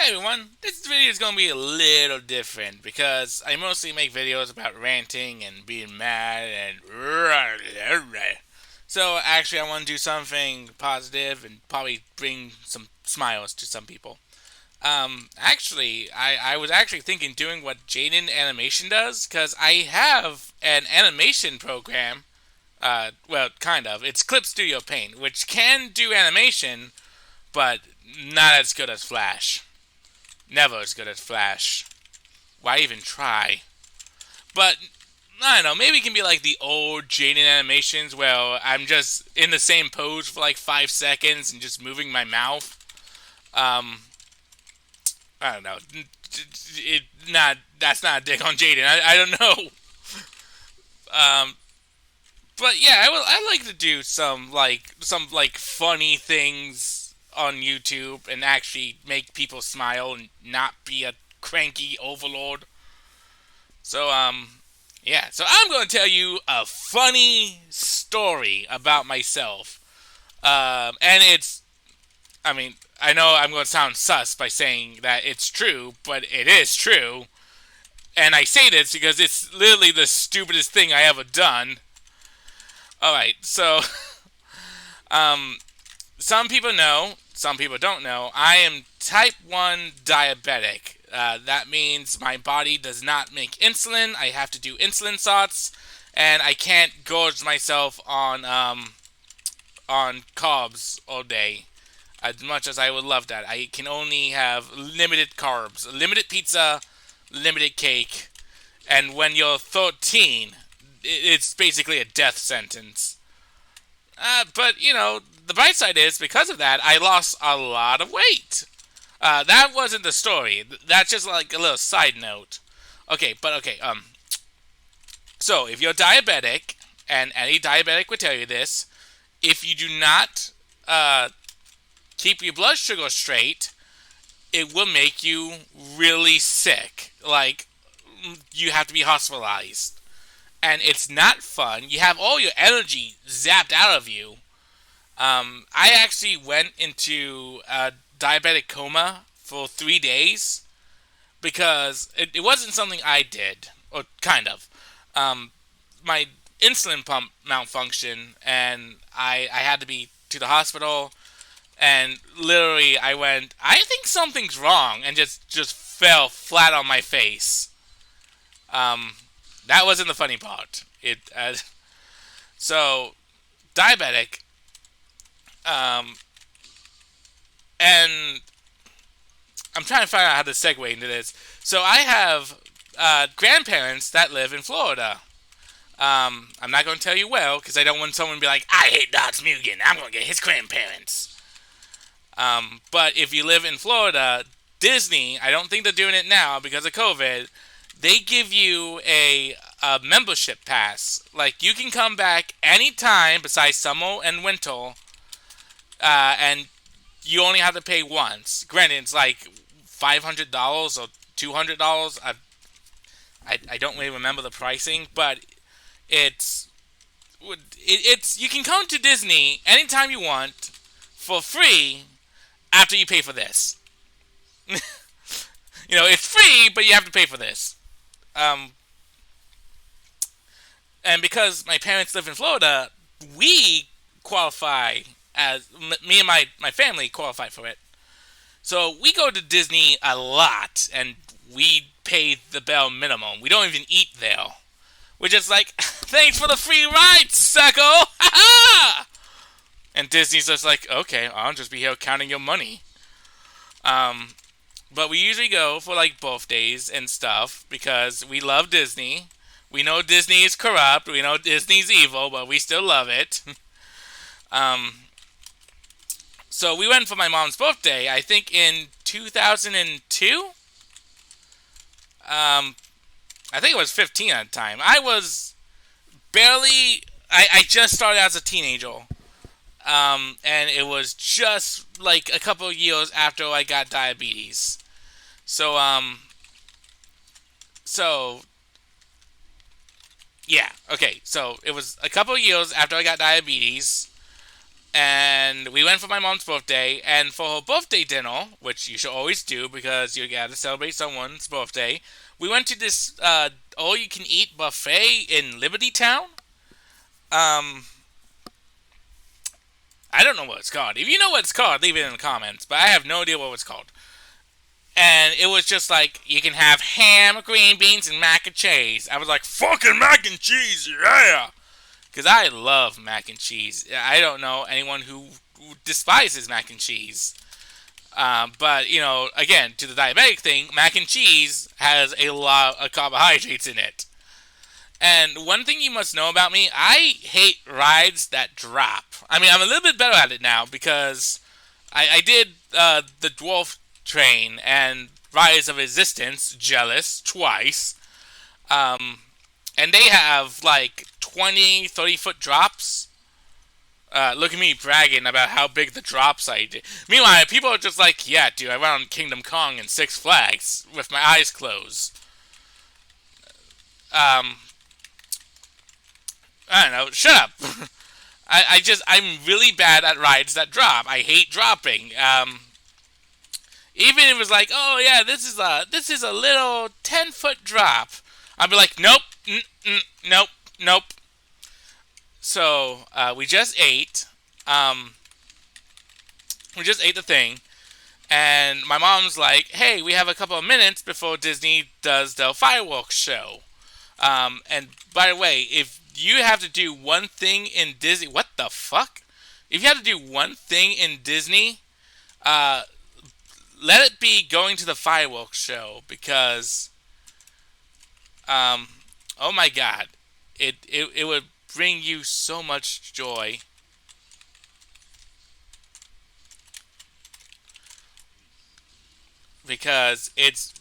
Hi everyone, this video is going to be a little different because I mostly make videos about ranting and being mad and so actually I want to do something positive and probably bring some smiles to some people. I was actually thinking doing what Jaden Animation does because I have an animation program. Well, kind of. It's Clip Studio Paint, which can do animation, but not as good as Flash. Never as good as Flash. Why even try? But I don't know. Maybe it can be like the old Jaden animations where I'm just in the same pose for like 5 seconds and just moving my mouth. Um, I don't know. That's not a dig on Jaden. I don't know. Um, but yeah, I like to do some funny things on YouTube and actually make people smile and not be a cranky overlord. So yeah. So I'm going to tell you a funny story about myself. And it's I mean, I know I'm going to sound sus by saying that it's true, but it is true. And I say this because it's literally the stupidest thing I ever done. Alright, so um, some people know, some people don't know, I am type 1 diabetic. That means my body does not make insulin. I have to do insulin shots, and I can't gorge myself on carbs all day. As much as I would love that, I can only have limited carbs, limited pizza, limited cake, and when you're 13, it's basically a death sentence. But, the bright side is, because of that, I lost a lot of weight. That wasn't the story. That's just like a little side note. Okay. So, if you're diabetic, and any diabetic would tell you this, if you do not keep your blood sugar straight, it will make you really sick. Like, you have to be hospitalized. And it's not fun. You have all your energy zapped out of you. I actually went into a diabetic coma for 3 days because it wasn't something I did, or kind of. My insulin pump malfunctioned, and I had to be to the hospital. And literally, I went, I think something's wrong, and just fell flat on my face. Um, that wasn't the funny part. So diabetic, um, and I'm trying to find out how to segue into this. So I have grandparents that live in Florida. I'm not going to tell you well because I don't want someone to be like, I hate Dots Mugen. I'm going to get his grandparents. But if you live in Florida, Disney, I don't think they're doing it now because of COVID. They give you a membership pass. Like, you can come back anytime besides summer and winter, and you only have to pay once. Granted, it's like $500 or $200. I don't really remember the pricing, but it's you can come to Disney anytime you want for free after you pay for this. It's free, but you have to pay for this. Um, and because my parents live in Florida, we qualify as me and my family qualify for it. So we go to Disney a lot, and we pay the bare minimum. We don't even eat there. We're just like, thanks for the free ride, sucko! And Disney's just like, okay, I'll just be here counting your money. Um, but we usually go for like birthdays and stuff because we love Disney. We know Disney is corrupt. We know Disney's evil, but we still love it. um, so we went for my mom's birthday, I think in 2002. I think it was 15 at the time. I was barely. I just started as a teenager. And it was just like a couple of years after I got diabetes. So, so yeah, okay. So it was a couple of years after I got diabetes, And we went for my mom's birthday, and for her birthday dinner, which you should always do because you gotta celebrate someone's birthday, we went to this all-you-can-eat buffet in Liberty Town. Um, I don't know what it's called. If you know what it's called, leave it in the comments. But I have no idea what it's called. And it was just like, you can have ham, green beans, and mac and cheese. I was like, fucking mac and cheese, yeah! Because I love mac and cheese. I don't know anyone who despises mac and cheese. But, again, to the diabetic thing, mac and cheese has a lot of carbohydrates in it. And one thing you must know about me, I hate rides that drop. I mean, I'm a little bit better at it now because I did the Dwarf Train and Rise of Resistance, Jealous, twice. And they have like 20, 30-foot drops. Look at me bragging about how big the drops I did. Meanwhile, people are just like, yeah, dude, I went on Kingdom Kong and Six Flags with my eyes closed. I don't know, shut up. I'm really bad at rides that drop. I hate dropping. Even if it was like, oh yeah, this is a little 10-foot drop, I'd be like, nope, nope, nope. So we just ate. We just ate the thing, and my mom's like, hey, we have a couple of minutes before Disney does the fireworks show. And by the way, if you have to do one thing in Disney, what the fuck? If you have to do one thing in Disney, let it be going to the fireworks show because, oh my god, it would bring you so much joy. Because it's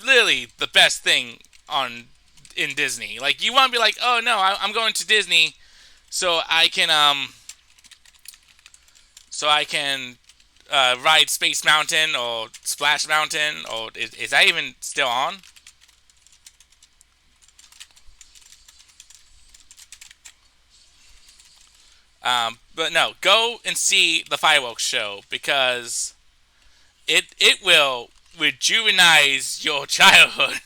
really the best thing in Disney. Like, you want to be like, oh no, I'm going to Disney so I can ride Space Mountain or Splash Mountain, or is that even still on? But no, go and see the fireworks show because it will rejuvenate your childhood.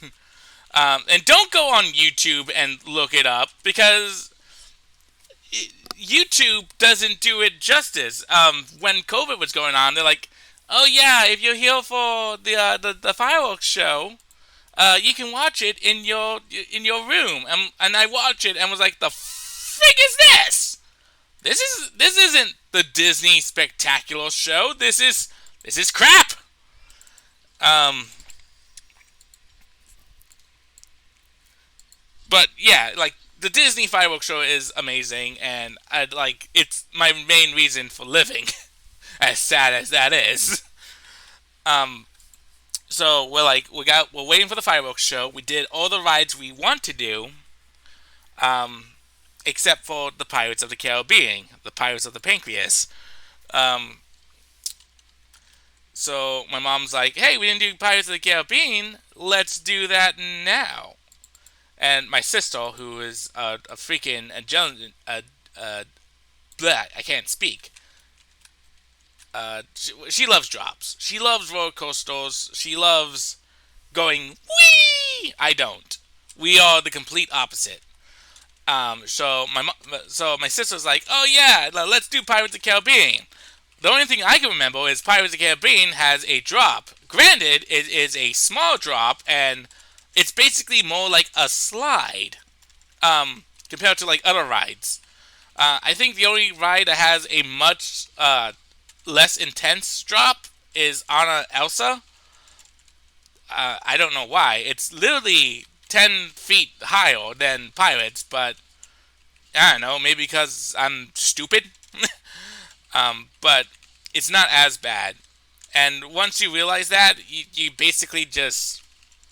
And don't go on YouTube and look it up because YouTube doesn't do it justice. When COVID was going on, they're like, "Oh yeah, if you're here for the fireworks show, you can watch it in your room." And I watched it and was like, "The frig is this? This isn't the Disney Spectacular Show. This is crap." But yeah, like the Disney fireworks show is amazing, and it's my main reason for living. As sad as that is. Um, so we're waiting for the fireworks show. We did all the rides we want to do, um, except for the Pirates of the Caribbean, the Pirates of the Pancreas. Um, so my mom's like, "Hey, we didn't do Pirates of the Caribbean. Let's do that now." And my sister, who is a freaking I can't speak. She loves drops. She loves roller coasters. She loves going wee. I don't. We are the complete opposite. So my sister's like, "Oh yeah, let's do Pirates of the Caribbean." The only thing I can remember is Pirates of the Caribbean has a drop. Granted, it is a small drop, and it's basically more like a slide, compared to like other rides. I think the only ride that has a much less intense drop is Anna Elsa. I don't know why. It's literally 10 feet higher than Pirates, but I don't know, maybe because I'm stupid. But it's not as bad. And once you realize that, you basically just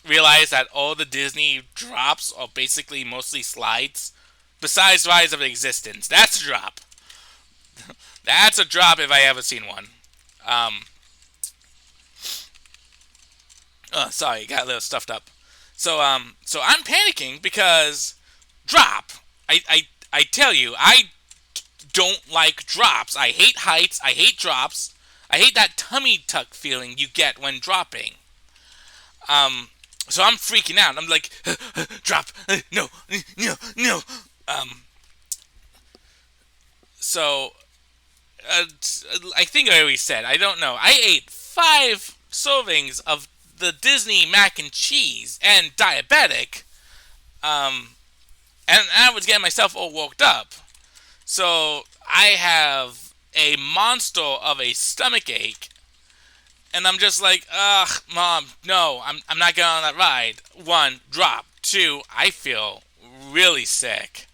realize that all the Disney drops are basically mostly slides. Besides Rise of Existence. That's a drop. That's a drop if I ever seen one. Sorry, got a little stuffed up. So I'm panicking because drop. I tell you, I don't like drops. I hate heights. I hate drops. I hate that tummy tuck feeling you get when dropping. So I'm freaking out. I'm like, drop, no, no, no. So I think I already said. I don't know. I ate 5 servings of the Disney mac and cheese and diabetic. And I was getting myself all worked up. So I have a monster of a stomach ache. And I'm just like, ugh, Mom, no, I'm not going on that ride. 1, drop. 2, I feel really sick.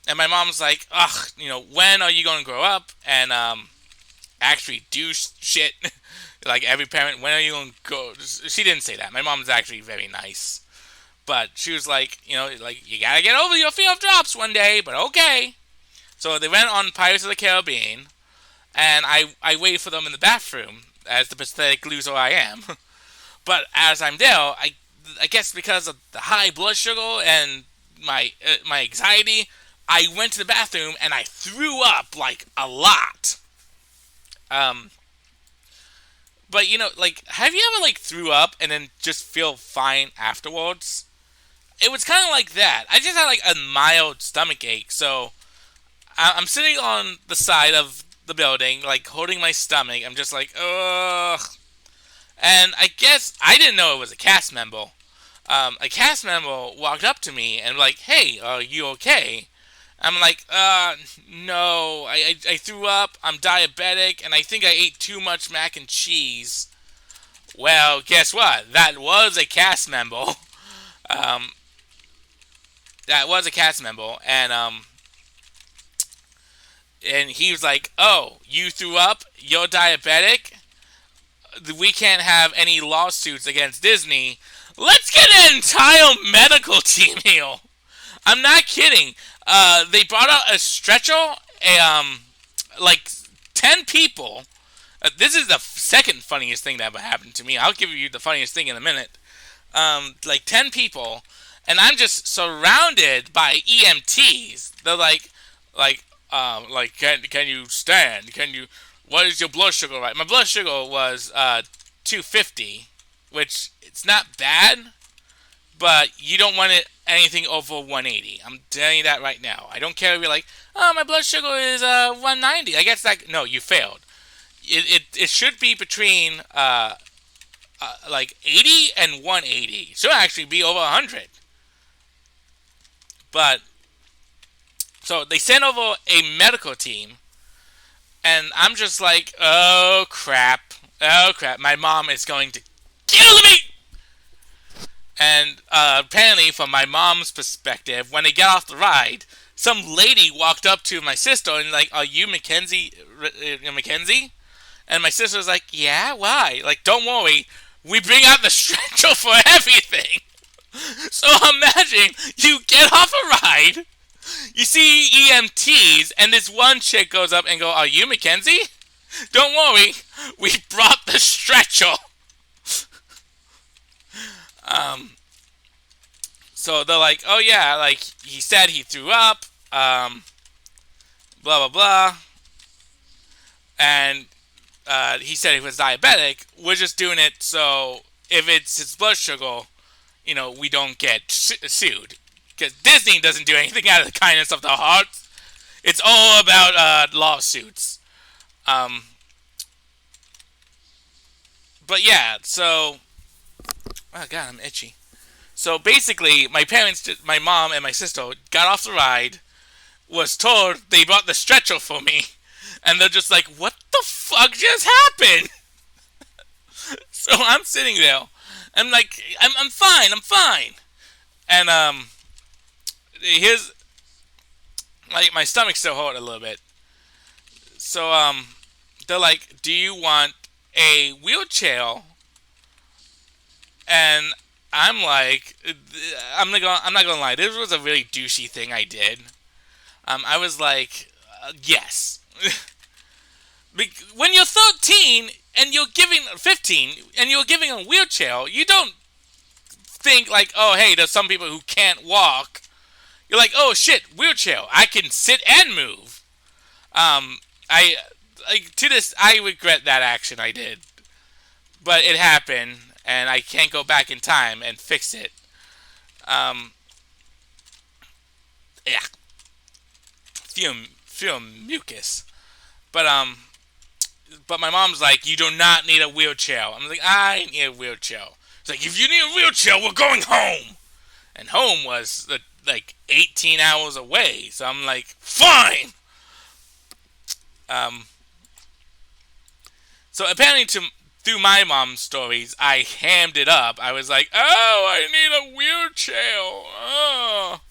And my mom's like, ugh, when are you going to grow up and actually do shit? Like every parent, when are you going to go? She didn't say that. My mom's actually very nice. But she was like, like, you gotta get over your fear of drops one day, but okay. So they went on Pirates of the Caribbean, and I waited for them in the bathroom, as the pathetic loser I am. But as I'm there, I guess because of the high blood sugar and my anxiety, I went to the bathroom and I threw up, like, a lot. But, like, have you ever, like, threw up and then just feel fine afterwards? It was kind of like that. I just had, like, a mild stomach ache, so I'm sitting on the side of the building, like, holding my stomach. I'm just like, ugh. And I guess I didn't know it was a cast member. A cast member walked up to me and like, hey, are you okay? I'm like, no, I threw up, I'm diabetic, and I think I ate too much mac and cheese. Well, guess what? That was a cast member. That was a cast member, and he was like, oh, you threw up? You're diabetic? We can't have any lawsuits against Disney. Let's get an entire medical team here. I'm not kidding. They brought out a stretcher, like 10 people. This is the second funniest thing that ever happened to me. I'll give you the funniest thing in a minute. Like 10 people, and I'm just surrounded by EMTs. They're like, can you stand? What is your blood sugar like? My blood sugar was 250, which it's not bad, but you don't want it anything over 180. I'm telling you that right now. I don't care if you're like, oh, my blood sugar is 190. I guess that, no, you failed. It should be between like 80 and 180. It should actually be over 100. But so they sent over a medical team, and I'm just like, oh crap, my mom is going to kill me. And apparently, from my mom's perspective, when they got off the ride, some lady walked up to my sister and like, are you Mackenzie? Mackenzie? And my sister was like, yeah, why? Like, don't worry, we bring out the stretcher for everything. So imagine you get off a ride, you see EMTs, and this one chick goes up and go, are you Mackenzie? Don't worry, we brought the stretcher. So they're like, oh yeah, like, he said he threw up, blah, blah, blah. And he said he was diabetic. We're just doing it so if it's his blood sugar, we don't get sued. Because Disney doesn't do anything out of the kindness of their heart. It's all about lawsuits. But yeah, so... Oh god, I'm itchy. So basically, my mom and my sister got off the ride, was told they brought the stretcher for me, and they're just like, what the fuck just happened? So I'm sitting there. I'm like, I'm fine. And, here's, like, my stomach still hurt a little bit. So, they're like, do you want a wheelchair? And I'm like, I'm not gonna lie, this was a really douchey thing I did. I was like, yes. When you're 13 and you're giving 15 and you're giving a wheelchair, you don't think like, oh hey, there's some people who can't walk. You're like, oh shit, wheelchair, I can sit and move. Um, I like to this. I regret that action I did, but it happened, and I can't go back in time and fix it. Um, yeah, feel mucus. But but my mom's like, you do not need a wheelchair. I'm like, I need a wheelchair. It's like, if you need a wheelchair, we're going home. And home was like 18 hours away. So I'm like, fine. Um, so apparently, through my mom's stories, I hammed it up. I was like, oh, I need a wheelchair. Oh.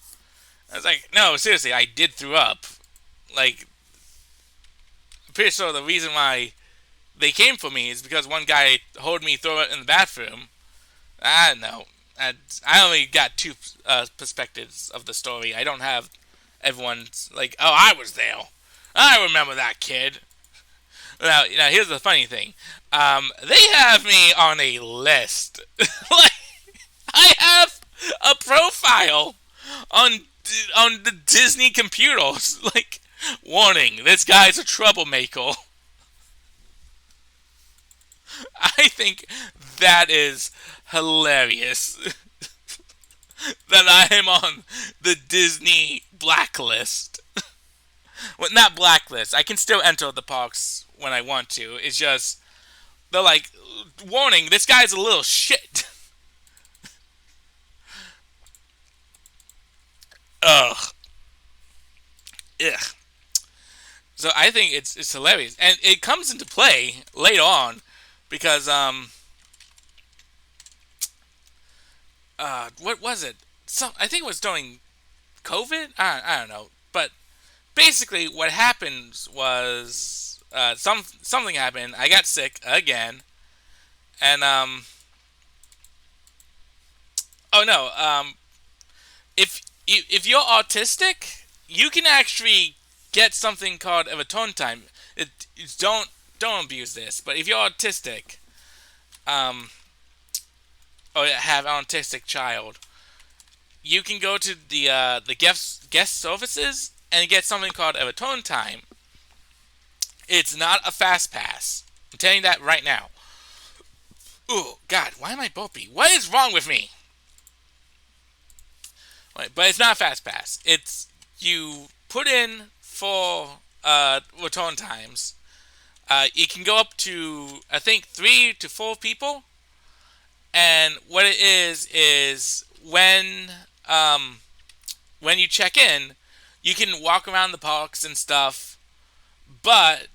I was like, no, seriously, I did throw up. Like, I'm pretty sure the reason why they came for me is because one guy told me throw it in the bathroom. I don't know. I only got two perspectives of the story. I don't have everyone's like, oh, I was there. I remember that kid. Now here's the funny thing. They have me on a list. Like, I have a profile on on the Disney computers. Like, warning, this guy's a troublemaker. I think that is hilarious. That I am on the Disney blacklist. Well, not blacklist. I can still enter the parks when I want to. It's just they're like, warning, this guy's a little shit. Ugh. Ugh. So I think it's hilarious, and it comes into play later on because what was it? I think it was during COVID. I don't know, but basically what happened was something happened. I got sick again, and oh no, if you're autistic, you can actually get something called a tone time. Don't abuse this, but if you're autistic, um, or have an autistic child, you can go to the guest services and get something called a tone time. It's not a fast pass. I'm telling you that right now. Oh God, why am I burpy? What is wrong with me? Right, but it's not a fast pass. It's you put in for return times. It can go up to I think 3 to 4 people. And what it is um, when you check in, you can walk around the parks and stuff. But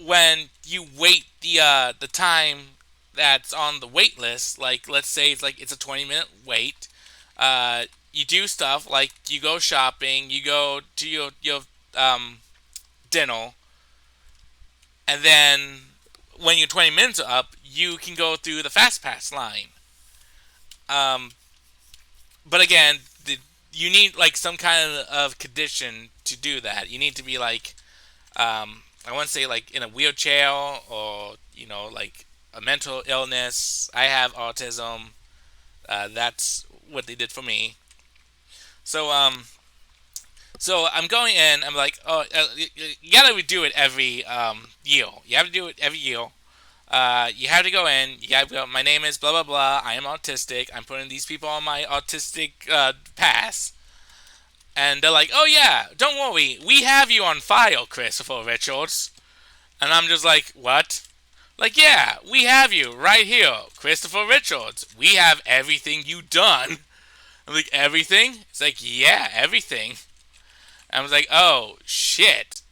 when you wait the time that's on the wait list, like let's say it's a 20-minute wait, you do stuff like you go shopping, you go to your um, dinner, and then when your 20 minutes are up, you can go through the fast pass line. Um, but again, you need like some kind of condition to do that. You need to be like, I want to say like in a wheelchair or like a mental illness. I have autism. That's what they did for me. So so I'm going in. I'm like, oh, you gotta redo it every year. You have to do it every year. You have to go in. You have to go. My name is blah blah blah. I am autistic. I'm putting these people on my autistic pass, and they're like, "Oh yeah, don't worry. We have you on file, Christopher Richards." And I'm just like, "What?" Like, yeah, we have you right here, Christopher Richards. We have everything you done. I'm like, everything? It's like, yeah, everything. I was like, oh shit.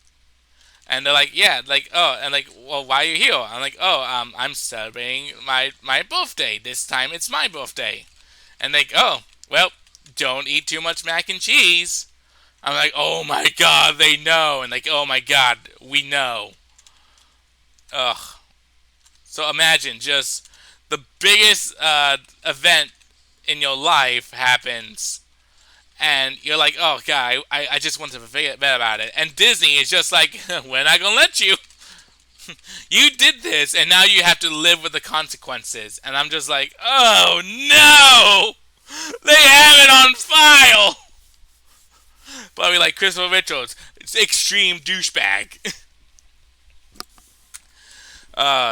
And they're like, yeah, like, oh, and like, well, why are you here? I'm like, oh, I'm celebrating my birthday. This time it's my birthday. And like, oh, well, don't eat too much mac and cheese. I'm like, oh my god, they know. And like, oh my god, we know. Ugh. So imagine just the biggest event in your life happens, and you're like, oh god, I just want to forget about it. And Disney is just like, we're not gonna let you. You did this, and now you have to live with the consequences. And I'm just like, oh no, they have it on file. Probably like Christopher Richards. It's extreme douchebag.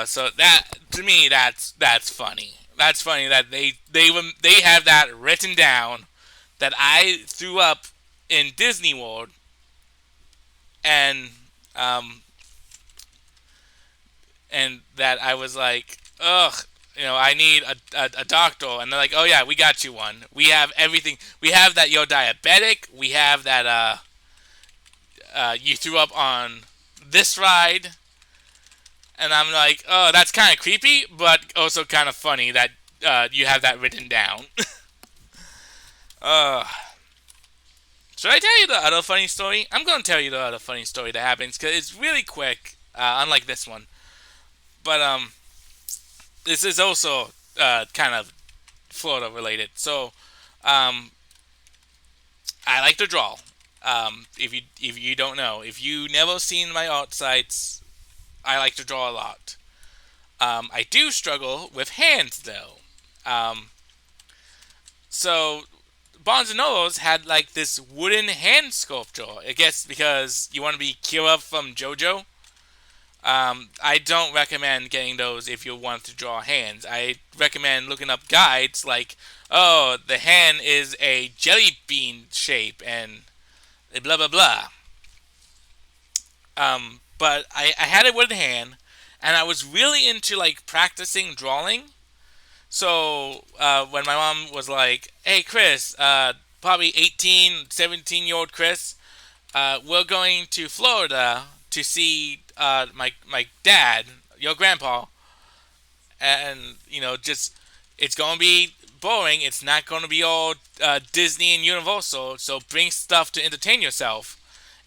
So that to me, that's funny. That's funny that they have that written down that I threw up in Disney World, and um, and that I was like, ugh, I need a doctor, and they're like, oh yeah, we got you one. We have everything. We have that you're diabetic. We have that you threw up on this ride, and I'm like, oh, that's kind of creepy, but also kind of funny that you have that written down. uh, should I tell you the other funny story? I'm going to tell you the other funny story that happens because it's really quick, unlike this one. But this is also kind of Florida related. So, um, I like to draw. If you don't know, if you never seen my art sites, I like to draw a lot. I do struggle with hands though. Um, so Barnes and Nobles had like this wooden hand sculpture. I guess because you want to be Kira from JoJo. I don't recommend getting those if you want to draw hands. I recommend looking up guides like, oh, the hand is a jelly bean shape and blah blah blah. But I had a wooden hand, and I was really into like practicing drawing. So when my mom was like, "Hey, Chris, probably 18, 17-year-old Chris, we're going to Florida to see my dad, your grandpa, and just it's gonna be boring. It's not gonna be all Disney and Universal. So bring stuff to entertain yourself."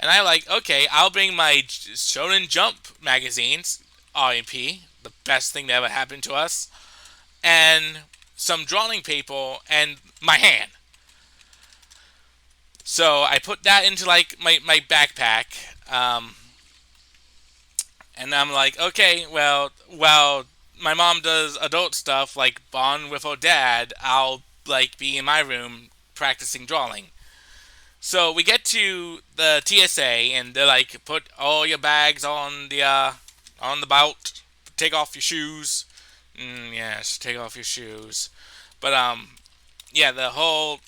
And I like, okay, I'll bring my Shonen Jump magazines, R.I.P. the best thing that ever happened to us, and some drawing paper and my hand. So I put that into like my backpack. And I'm like, okay, well, while my mom does adult stuff like bond with her dad, I'll like be in my room practicing drawing. So we get to the TSA and they're like, put all your bags on the belt, take off your shoes. Yes, take off your shoes. But yeah, the whole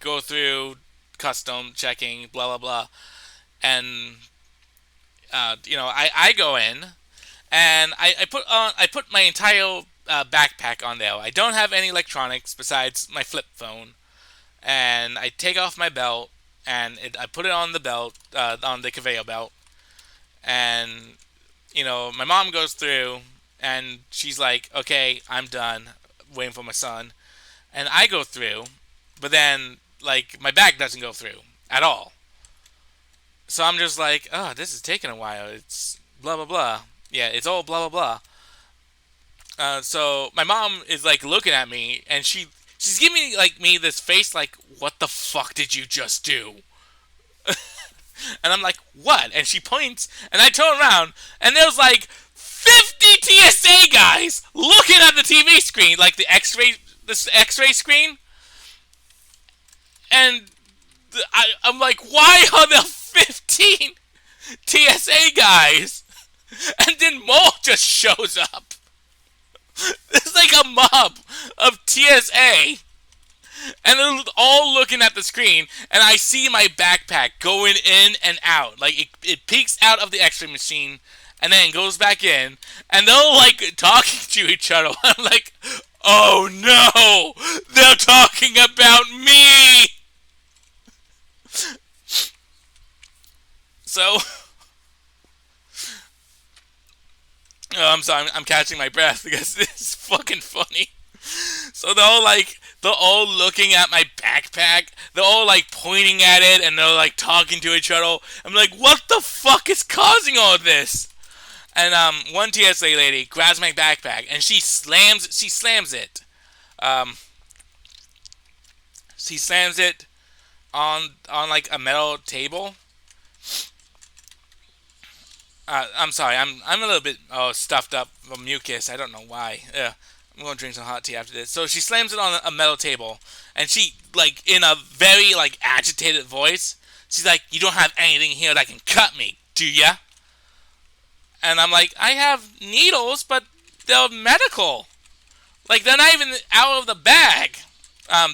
go through custom checking, blah blah blah, and I go in and I put my entire backpack on there. I don't have any electronics besides my flip phone, and I take off my belt and I put it on the belt on the conveyor belt, and my mom goes through and she's like, "Okay, I'm done waiting for my son," and I go through, but then like my bag doesn't go through at all. So I'm just like, oh, this is taking a while. It's blah blah blah. Yeah, it's all blah blah blah. So my mom is like looking at me, and she's giving me like me this face like, what the fuck did you just do? And I'm like, what? And she points, and I turn around, and there's like 50 TSA guys looking at the TV screen, like this X-ray screen, and I'm like, why are there 15 TSA guys? And then more just shows up. It's like a mob of TSA. And they're all looking at the screen. And I see my backpack going in and out. Like, it peeks out of the x-ray machine. And then goes back in. And they're, like, talking to each other. I'm like, oh no! They're talking about me! So... Oh, I'm sorry, I'm catching my breath because this is fucking funny. So they're all looking at my backpack. They're all like pointing at it and they're like talking to each other. I'm like, what the fuck is causing all this? And one TSA lady grabs my backpack and she slams it. Um, she slams it on like a metal table. I'm sorry. I'm a little bit stuffed up from mucus. I don't know why. Yeah. I'm gonna drink some hot tea after this. So she slams it on a metal table, and she, like, in a very, like, agitated voice, she's like, "You don't have anything here that can cut me, do ya?" And I'm like, "I have needles, but they're medical. Like, they're not even out of the bag."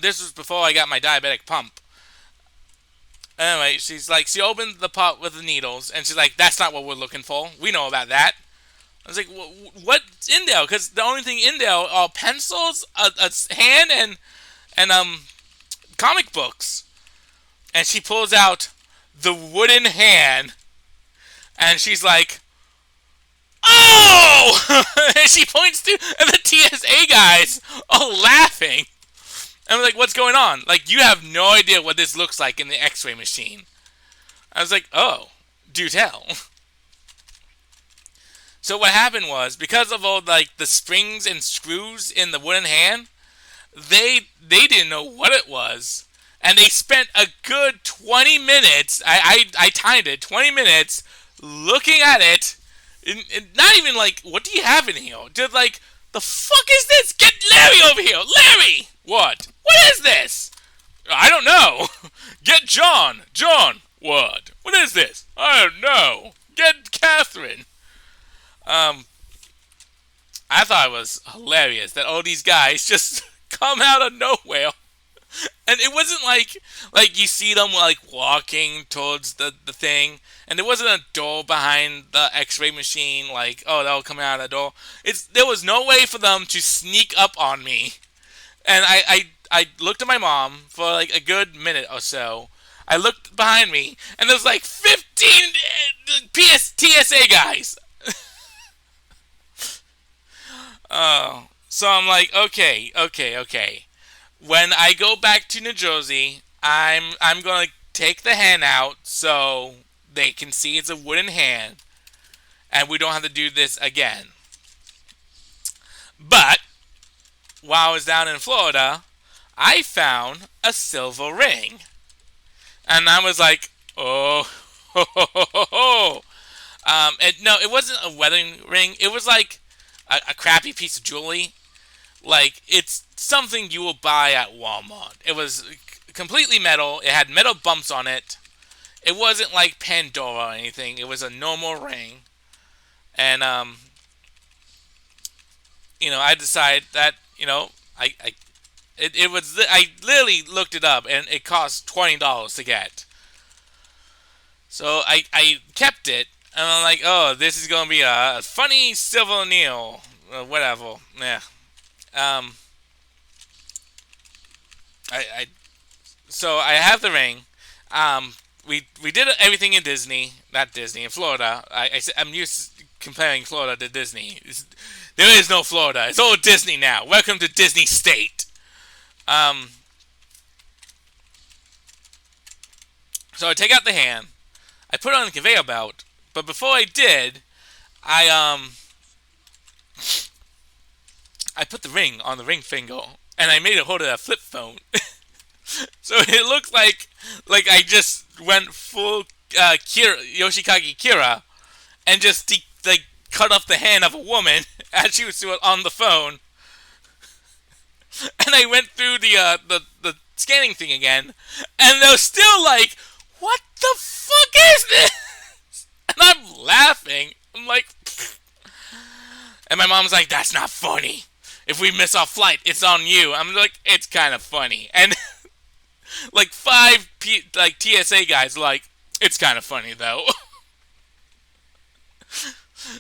This was before I got my diabetic pump. Anyway, she's like, she opened the pot with the needles, and she's like, "That's not what we're looking for. We know about that." I was like, "What's in there?" Because the only thing in there are pencils, a hand, and comic books. And she pulls out the wooden hand, and she's like, "Oh!" And she points to, and the TSA guys are laughing. And I'm like, "What's going on? Like, you have no idea what this looks like in the X-ray machine." I was like, "Oh, do tell." So what happened was, because of all, like, the springs and screws in the wooden hand, they didn't know what it was, and they spent a good 20 minutes. I timed it, 20 minutes, looking at it, and not even like, "What do you have in here?" Just like, "The fuck is this? Get Larry over here, Larry!" What is this? "I don't know." "Get John. John, what is this?" "I don't know." "Get Catherine." Um, I thought it was hilarious that all these guys just come out of nowhere. And it wasn't like you see them, like, walking towards the thing, and there wasn't a door behind the X-ray machine, like, "Oh, they'll come out of the door." There was no way for them to sneak up on me. And I looked at my mom for like a good minute or so. I looked behind me, and there was like 15 TSA guys. Oh, so I'm like, okay. When I go back to New Jersey, I'm gonna take the hand out so they can see it's a wooden hand, and we don't have to do this again. But while I was down in Florida, I found a silver ring, and I was like, "Oh, ho, ho, ho, ho, ho." No, it wasn't a wedding ring. It was like a crappy piece of jewelry. Like, it's something you will buy at Walmart. It was completely metal. It had metal bumps on it. It wasn't like Pandora or anything. It was a normal ring. And, I decided that, it was, I literally looked it up, and it cost $20 to get. So I kept it, and I'm like, "Oh, this is gonna be a funny silver needle, whatever." Yeah. Um. I so I have the ring. We did everything in Disney, not Disney, in Florida. I'm used to comparing Florida to Disney. There is no Florida. It's all Disney now. Welcome to Disney State. Um. So I take out the hand. I put it on the conveyor belt, but before I did, I I put the ring on the ring finger, and I made it hold a flip phone. So it looks like I just went full Yoshikage Kira, and just like cut off the hand of a woman as she was on the phone. And I went through the scanning thing again, and they're still like, "What the fuck is this?" And I'm laughing. I'm like, "Pfft." And my mom's like, "That's not funny. If we miss our flight, it's on you." I'm like, "It's kind of funny." And like five TSA guys are like, "It's kind of funny though."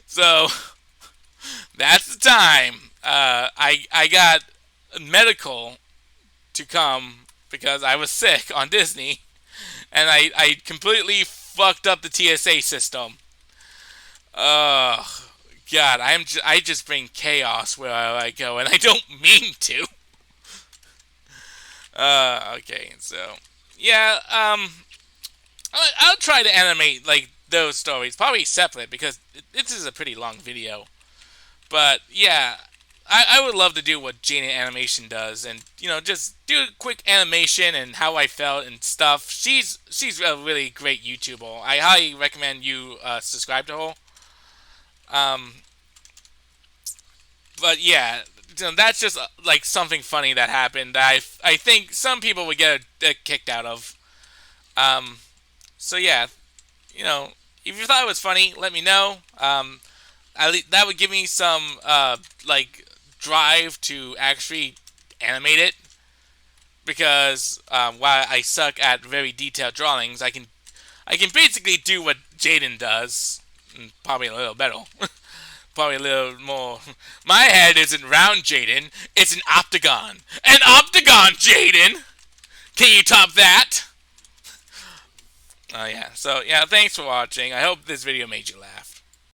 So that's the time. I got medical to come because I was sick on Disney, and I completely fucked up the TSA system. God, I just bring chaos where I go, and I don't mean to. Okay, so yeah, I'll try to animate like those stories, probably separate because this is a pretty long video. But yeah, I would love to do what Gina Animation does, and just do a quick animation and how I felt and stuff. She's a really great YouTuber. I highly recommend you subscribe to her. Um, but yeah, that's just like something funny that happened that I think some people would get a kicked out of. Um, so yeah, you know, if you thought it was funny, let me know. That would give me some like drive to actually animate it because while I suck at very detailed drawings, I can basically do what Jaden does, probably a little better. Probably a little more. My head isn't round, Jaden. It's an octagon. An octagon, Jaden! Can you top that? Oh, yeah. So, yeah, thanks for watching. I hope this video made you laugh.